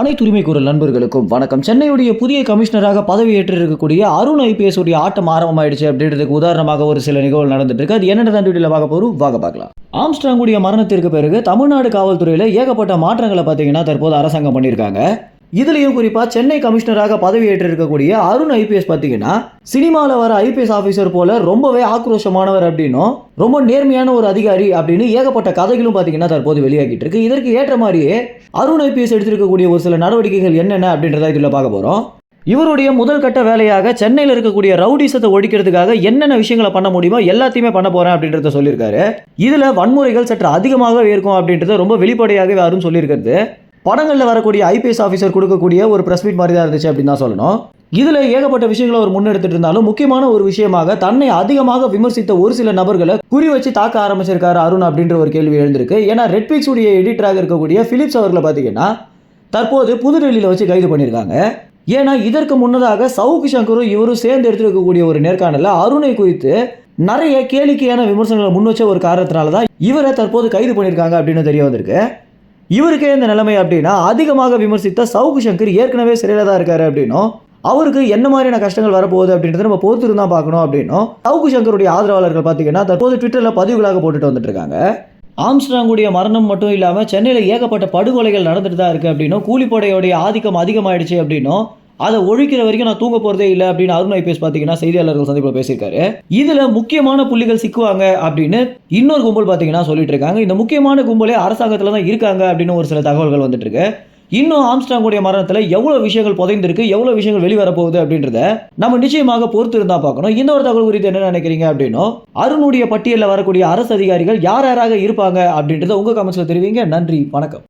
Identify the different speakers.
Speaker 1: அனைத்து உரிமை குரல் நண்பர்களுக்கும் வணக்கம். சென்னையுடைய புதிய கமிஷனராக பதவியேற்று இருக்கக்கூடிய அருண் ஐபிஎஸ் உடைய ஆட்டம் ஆரம்பமாயிடுச்சு அப்படின்றதுக்கு உதாரணமாக ஒரு சில நிகழ்வுகள் நடந்துட்டு இருக்கு. அது என்னென்ன வீடியோல பார்க்க போறோம், வாங்க பார்க்கலாம். ஆம்ஸ்ட்ராங் உடைய மரணத்திற்கு பிறகு தமிழ்நாடு காவல்துறையில ஏகப்பட்ட மாற்றங்களை பார்த்தீங்கன்னா தற்போது அரசாங்கம் பண்ணியிருக்காங்க. இதுலயும் குறிப்பா சென்னை கமிஷனராக பதவியேற்று இருக்கக்கூடிய அருண் ஐபிஎஸ் பார்த்தீங்கன்னா சினிமாவில் வர ஐபிஎஸ் ஆபீசர் போல ரொம்பவே ஆக்ரோஷமானவர் அப்படின்னும் ரொம்ப நேர்மையான ஒரு அதிகாரி அப்படின்னு ஏகப்பட்ட கதைகளும் பார்த்தீங்கன்னா தற்போது வெளியாகிட்டு இருக்கு. இதற்கு ஏற்ற மாதிரியே அருண் ஐபிஎஸ் எடுத்திருக்கக்கூடிய ஒரு சில நடவடிக்கைகள் என்னென்ன அப்படின்றத இதில் பார்க்க போறோம். இவருடைய முதல் கட்ட வேலையாக சென்னையில் இருக்கக்கூடிய ரவுடிசத்தை ஒழிக்கிறதுக்காக என்னென்ன விஷயங்களை பண்ண முடியுமோ எல்லாத்தையுமே பண்ண போறேன் அப்படின்றத சொல்லியிருக்காரு. இதுல வன்முறைகள் சற்று அதிகமாக இருக்கும் அப்படின்றத ரொம்ப வெளிப்படையாகவே அருண் சொல்லியிருக்கிறது படங்களில் வரக்கூடிய ஐபிஎஸ் ஆஃபீஸர் கொடுக்கக்கூடிய ஒரு பிரஸ் மீட் மாதிரி தான் இருந்துச்சு அப்படின்னு தான் சொல்லணும். இதில் ஏகப்பட்ட விஷயங்களை அவர் முன்னெடுத்துட்டு இருந்தாலும் முக்கியமான ஒரு விஷயமாக தன்னை அதிகமாக விமர்சித்த ஒரு சில நபர்களை குறி வச்சு தாக்க ஆரம்பிச்சிருக்காரு அருண் அப்படின்ற ஒரு கேள்வி எழுந்திருக்கு. ஏன்னா ரெட்பிக்ஸ் உடைய எடிட்டராக இருக்கக்கூடிய பிலிப்ஸ் அவர்களை பார்த்தீங்கன்னா தற்போது புதுடெல்லியில் வச்சு கைது பண்ணியிருக்காங்க. ஏன்னா இதற்கு முன்னதாக சவுக் சங்கரும் இவரும் சேர்ந்து எடுத்துருக்கக்கூடிய ஒரு நேர்காணலில் அருணை குறித்து நிறைய கேளிக்கையான விமர்சனங்களை முன் வச்ச ஒரு காரணத்தினால தான் இவரை தற்போது கைது பண்ணியிருக்காங்க அப்படின்னு தெரிய வந்திருக்கு. இவருக்கே இந்த நிலைமை அப்படின்னா அதிகமாக விமர்சித்த சவுக் சங்கர் ஏற்கனவே சிறையில் தான் இருக்காரு அப்படின்னும் அவருக்கு என்ன மாதிரியான கஷ்டங்கள் வரப்போகுது அப்படின்றத நம்ம பொறுத்து இருந்தால் பார்க்கணும் அப்படின்னும் சவுக் சங்கருடைய ஆதரவாளர்கள் பார்த்தீங்கன்னா தற்போது ட்விட்டரில் பதிவுகளாக போட்டுட்டு வந்துட்டு இருக்காங்க. ஆம்ஸ்ட்ராங்குடைய மரணம் மட்டும் இல்லாமல் சென்னையில் ஏகப்பட்ட படுகொலைகள் நடந்துட்டு தான் இருக்குது அப்படின்னும் கூலிப்படையோடைய ஆதிக்கம் அதிகமாயிடுச்சு அப்படின்னும் அதை ஒழிக்கிற வரைக்கும் நான் தூங்க போறதே இல்லை அப்படின்னு அருண் ஐபிஎஸ் பார்த்தீங்கன்னா செய்தியாளர்கள் சந்திப்பில் பேசியிருக்காரு. இதுல முக்கியமான புள்ளிகள் சிக்குவாங்க அப்படின்னு இன்னொரு கும்பல் பார்த்தீங்கன்னா சொல்லிட்டு இருக்காங்க. இந்த முக்கியமான கும்பலே அரசாங்கத்தில் தான் இருக்காங்க அப்படின்னு ஒரு சில தகவல்கள் வந்துட்டு இருக்கு. இன்னும் ஆம்ஸ்ட்ராங்குடைய மரணத்தில் எவ்வளவு விஷயங்கள் புதைந்திருக்கு, எவ்வளவு விஷயங்கள் வெளிவரப்போகுது அப்படின்றத நம்ம நிச்சயமாக பொறுத்து இருந்தா பார்க்கணும். இந்த ஒரு தகவல் குறித்து என்ன நினைக்கிறீங்க அப்படின்னும் அருணுடைய பட்டியலில் வரக்கூடிய அரசு அதிகாரிகள் யார் யாராக இருப்பாங்க அப்படின்றத உங்க கமெண்ட்ஸ்ல தெரிவிங்க. நன்றி, வணக்கம்.